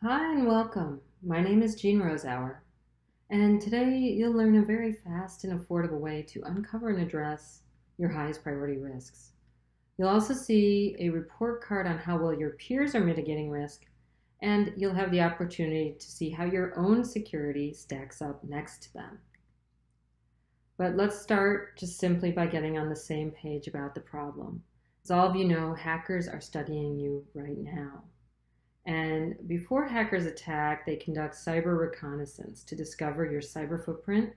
Hi and welcome. My name is Jean Rosauer, and today you'll learn a very fast and affordable way to uncover and address your highest priority risks. You'll also see a report card on how well your peers are mitigating risk, and you'll have the opportunity to see how your own security stacks up next to them. But let's start just simply by getting on the same page about the problem. As all of you know, hackers are studying you right now. And before hackers attack, they conduct cyber reconnaissance to discover your cyber footprint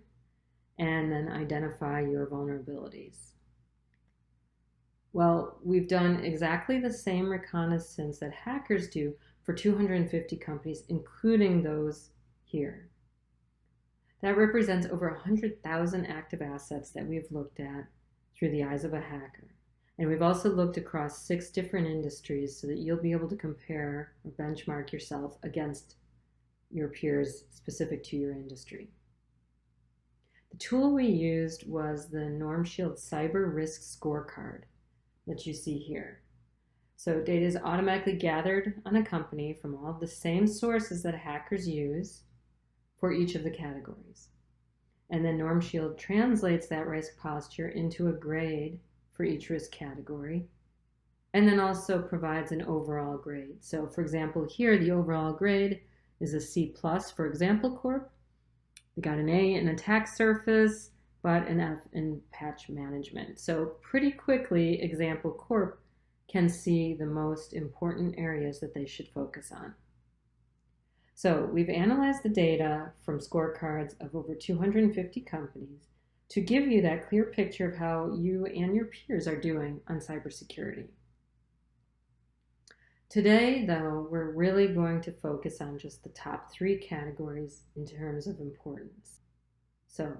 and then identify your vulnerabilities. Well, we've done exactly the same reconnaissance that hackers do for 250 companies, including those here. That represents over 100,000 active assets that we've looked at through the eyes of a hacker. And we've also looked across 6 different industries so that you'll be able to compare or benchmark yourself against your peers specific to your industry. The tool we used was the NormShield Cyber Risk Scorecard that you see here. So data is automatically gathered on a company from all of the same sources that hackers use for each of the categories. And then NormShield translates that risk posture into a grade for each risk category, and then also provides an overall grade. So for example, here the overall grade is a C+ for Example Corp. We got an A in attack surface, but an F in patch management. So pretty quickly, Example Corp can see the most important areas that they should focus on. So we've analyzed the data from scorecards of over 250 companies to give you that clear picture of how you and your peers are doing on cybersecurity. Today, though, we're really going to focus on just the top 3 categories in terms of importance. So,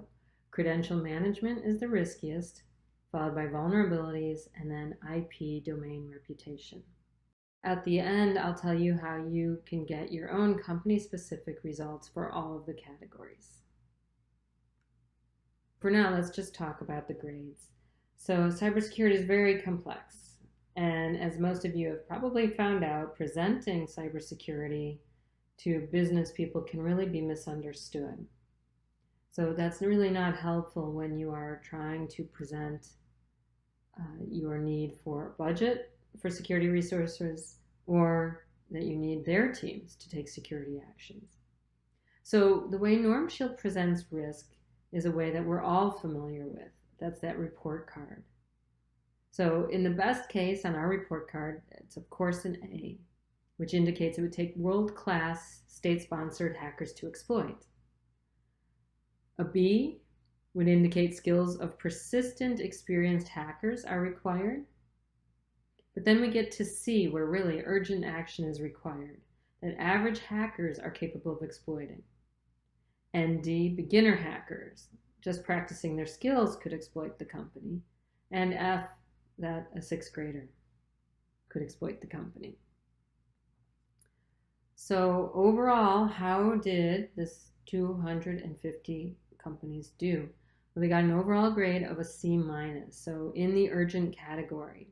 credential management is the riskiest, followed by vulnerabilities, and then IP domain reputation. At the end, I'll tell you how you can get your own company-specific results for all of the categories. For now, let's just talk about the grades. So cybersecurity is very complex. And as most of you have probably found out, presenting cybersecurity to business people can really be misunderstood. So that's really not helpful when you are trying to present your need for budget for security resources, or that you need their teams to take security actions. So the way NormShield presents risk is a way that we're all familiar with. That's that report card. So in the best case on our report card, it's of course an A, which indicates it would take world-class state-sponsored hackers to exploit. A B would indicate skills of persistent, experienced hackers are required. But then we get to C, where really urgent action is required, that average hackers are capable of exploiting. And D, beginner hackers, just practicing their skills could exploit the company. And F, that a 6th grader could exploit the company. So overall, how did this 250 companies do? Well, they got an overall grade of a C-, so in the urgent category.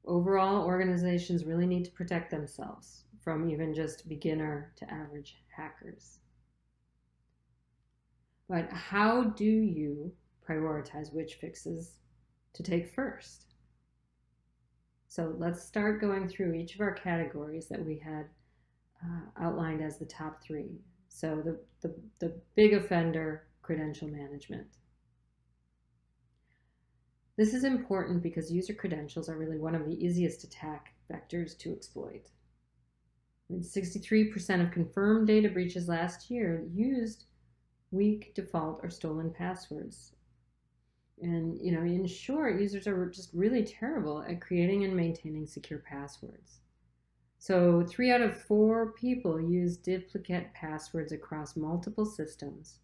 Overall, organizations really need to protect themselves from even just beginner to average hackers. But how do you prioritize which fixes to take first? So let's start going through each of our categories that we had outlined as the top 3. So the big offender, credential management. This is important because user credentials are really one of the easiest attack vectors to exploit. 63% of confirmed data breaches last year used weak default or stolen passwords. And in short, users are just really terrible at creating and maintaining secure passwords. So 3 out of 4 people use duplicate passwords across multiple systems,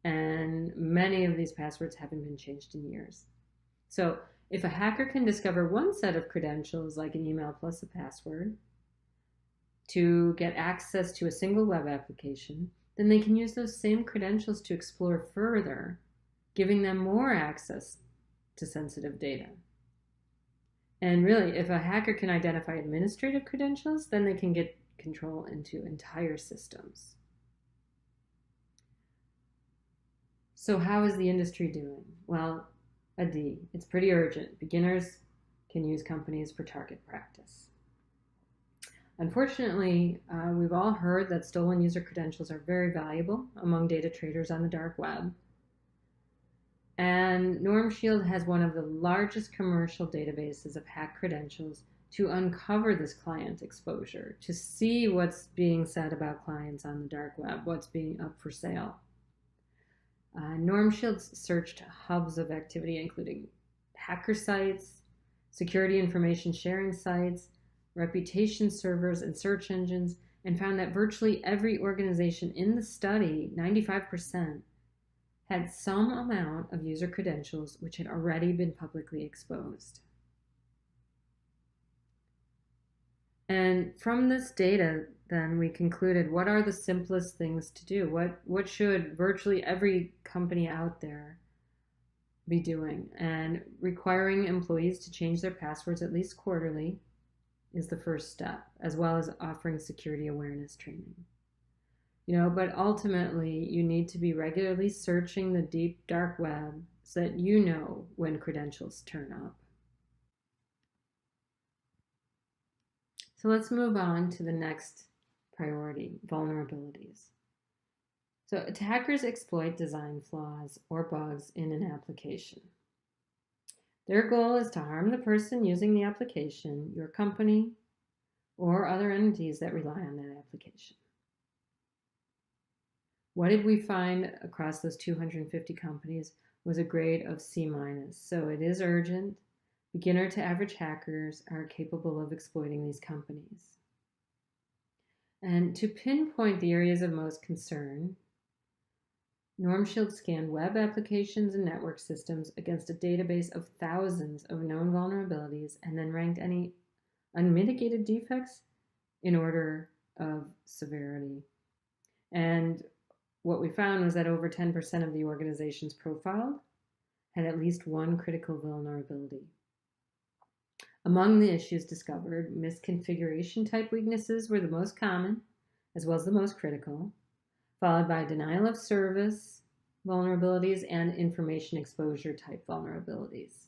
and many of these passwords haven't been changed in years. So if a hacker can discover one set of credentials, like an email plus a password, to get access to a single web application, then they can use those same credentials to explore further, giving them more access to sensitive data. And really, if a hacker can identify administrative credentials, then they can get control into entire systems. So how is the industry doing? Well, a D. It's pretty urgent. Beginners can use companies for target practice. Unfortunately, we've all heard that stolen user credentials are very valuable among data traders on the dark web. And NormShield has one of the largest commercial databases of hacked credentials to uncover this client exposure, to see what's being said about clients on the dark web, what's being up for sale. NormShield searched hubs of activity, including hacker sites, security information sharing sites, reputation servers, and search engines, and found that virtually every organization in the study, 95%, had some amount of user credentials which had already been publicly exposed. And from this data, then we concluded, what are the simplest things to do? What should virtually every company out there be doing? And requiring employees to change their passwords at least quarterly is the first step, as well as offering security awareness training. But ultimately, you need to be regularly searching the deep, dark web so that you know when credentials turn up. So let's move on to the next priority, vulnerabilities. So attackers exploit design flaws or bugs in an application. Their goal is to harm the person using the application, your company, or other entities that rely on that application. What did we find across those 250 companies was a grade of C-. So it is urgent. Beginner to average hackers are capable of exploiting these companies. And to pinpoint the areas of most concern, NormShield scanned web applications and network systems against a database of thousands of known vulnerabilities and then ranked any unmitigated defects in order of severity. And what we found was that over 10% of the organizations profiled had at least one critical vulnerability. Among the issues discovered, misconfiguration type weaknesses were the most common, as well as the most critical, followed by denial of service vulnerabilities and information exposure type vulnerabilities.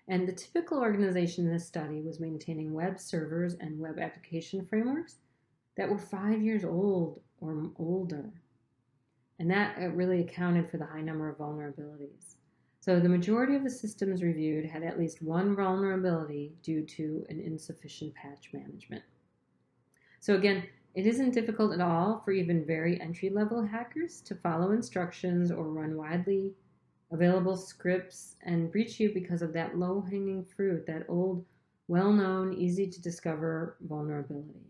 And the typical organization in this study was maintaining web servers and web application frameworks that were 5 years old or older. And that really accounted for the high number of vulnerabilities. So the majority of the systems reviewed had at least one vulnerability due to an insufficient patch management. So again, it isn't difficult at all for even very entry-level hackers to follow instructions or run widely available scripts and breach you because of that low-hanging fruit, that old, well-known, easy-to-discover vulnerability.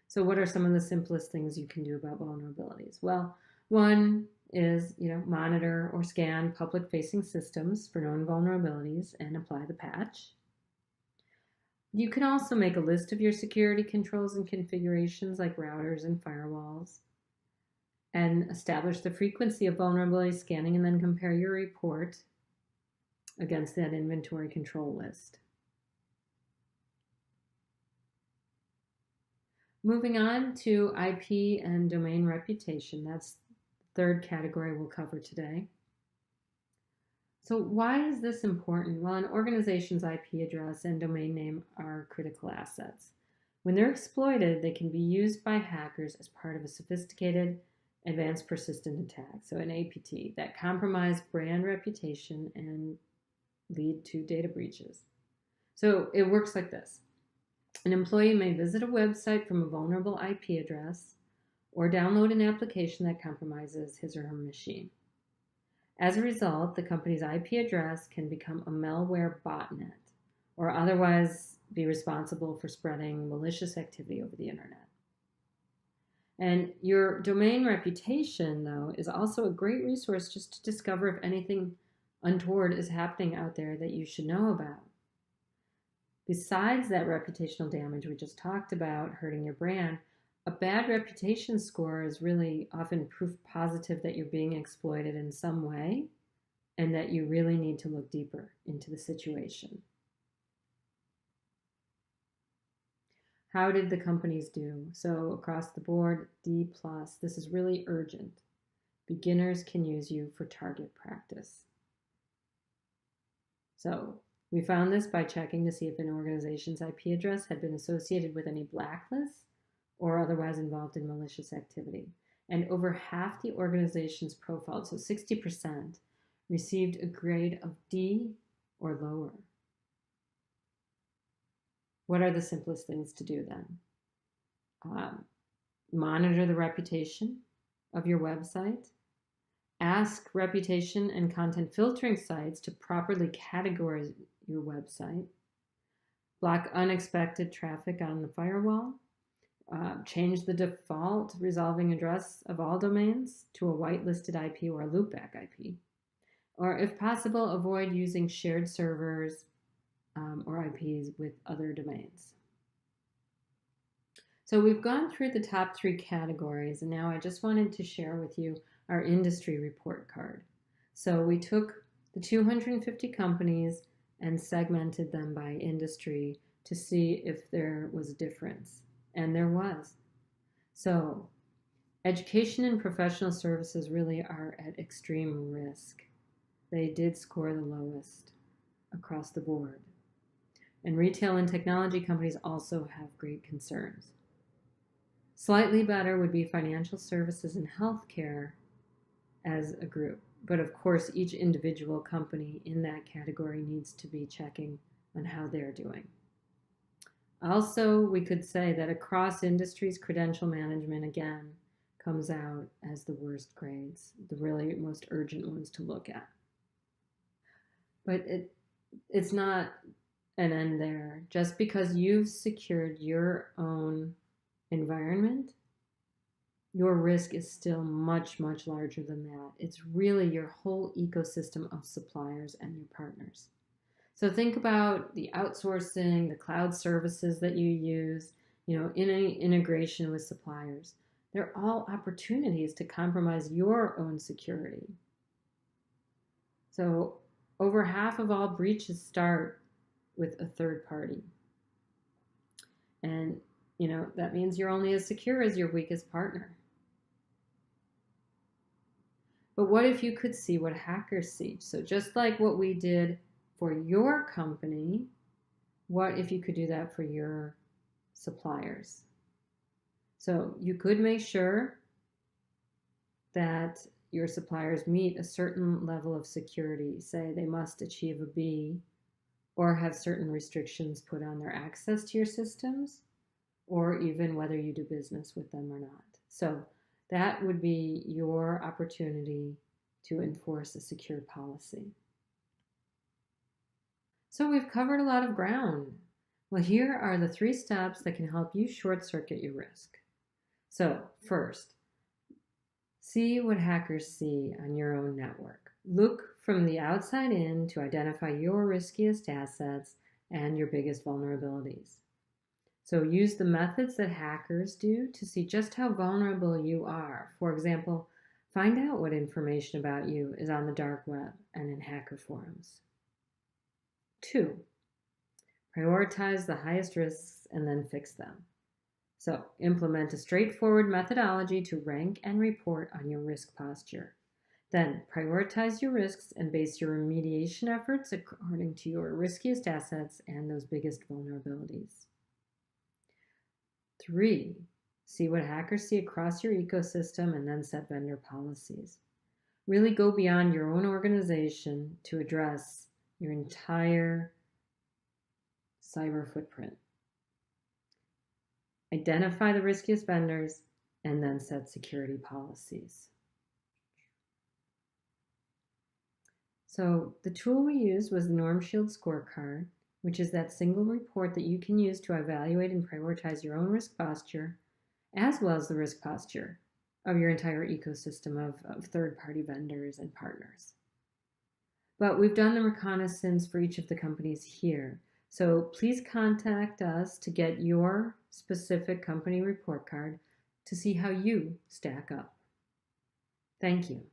So what are some of the simplest things you can do about vulnerabilities? Well, one is, monitor or scan public-facing systems for known vulnerabilities and apply the patch. You can also make a list of your security controls and configurations like routers and firewalls and establish the frequency of vulnerability scanning and then compare your report against that inventory control list. Moving on to IP and domain reputation. That's the third category we'll cover today. So why is this important? Well, an organization's IP address and domain name are critical assets. When they're exploited, they can be used by hackers as part of a sophisticated advanced persistent attack, so an APT, that compromise brand reputation and lead to data breaches. So it works like this. An employee may visit a website from a vulnerable IP address or download an application that compromises his or her machine. As a result, the company's IP address can become a malware botnet or otherwise be responsible for spreading malicious activity over the internet. And your domain reputation, though, is also a great resource just to discover if anything untoward is happening out there that you should know about. Besides that reputational damage we just talked about, hurting your brand, a bad reputation score is really often proof positive that you're being exploited in some way and that you really need to look deeper into the situation. How did the companies do? So across the board, D+. This is really urgent. Beginners can use you for target practice. So we found this by checking to see if an organization's IP address had been associated with any blacklists or otherwise involved in malicious activity. And over half the organization's profiled, so 60%, received a grade of D or lower. What are the simplest things to do then? Monitor the reputation of your website. Ask reputation and content filtering sites to properly categorize your website. Block unexpected traffic on the firewall. Change the default resolving address of all domains to a whitelisted IP or a loopback IP. Or if possible, avoid using shared servers or IPs with other domains. So we've gone through the top 3 categories, and now I just wanted to share with you our industry report card. So we took the 250 companies and segmented them by industry to see if there was a difference. And there was. So education and professional services really are at extreme risk. They did score the lowest across the board. And retail and technology companies also have great concerns. Slightly better would be financial services and healthcare as a group. But of course, each individual company in that category needs to be checking on how they're doing. Also, we could say that across industries, credential management, again, comes out as the worst grades, the really most urgent ones to look at. But it's not an end there. Just because you've secured your own environment, your risk is still much, much larger than that. It's really your whole ecosystem of suppliers and your partners. So think about the outsourcing, the cloud services that you use, in any integration with suppliers. They're all opportunities to compromise your own security. So over half of all breaches start with a third party. And, that means you're only as secure as your weakest partner. But what if you could see what hackers see? So just like what we did for your company, what if you could do that for your suppliers? So you could make sure that your suppliers meet a certain level of security. Say they must achieve a B or have certain restrictions put on their access to your systems, or even whether you do business with them or not. So that would be your opportunity to enforce a secure policy. So we've covered a lot of ground. Well, here are the 3 steps that can help you short circuit your risk. So first, see what hackers see on your own network. Look from the outside in to identify your riskiest assets and your biggest vulnerabilities. So use the methods that hackers do to see just how vulnerable you are. For example, find out what information about you is on the dark web and in hacker forums. 2, prioritize the highest risks and then fix them. So implement a straightforward methodology to rank and report on your risk posture. Then prioritize your risks and base your remediation efforts according to your riskiest assets and those biggest vulnerabilities. 3, see what hackers see across your ecosystem and then set vendor policies. Really go beyond your own organization to address your entire cyber footprint. Identify the riskiest vendors and then set security policies. So the tool we used was the NormShield scorecard, which is that single report that you can use to evaluate and prioritize your own risk posture, as well as the risk posture of your entire ecosystem of third-party vendors and partners. But we've done the reconnaissance for each of the companies here. So please contact us to get your specific company report card to see how you stack up. Thank you.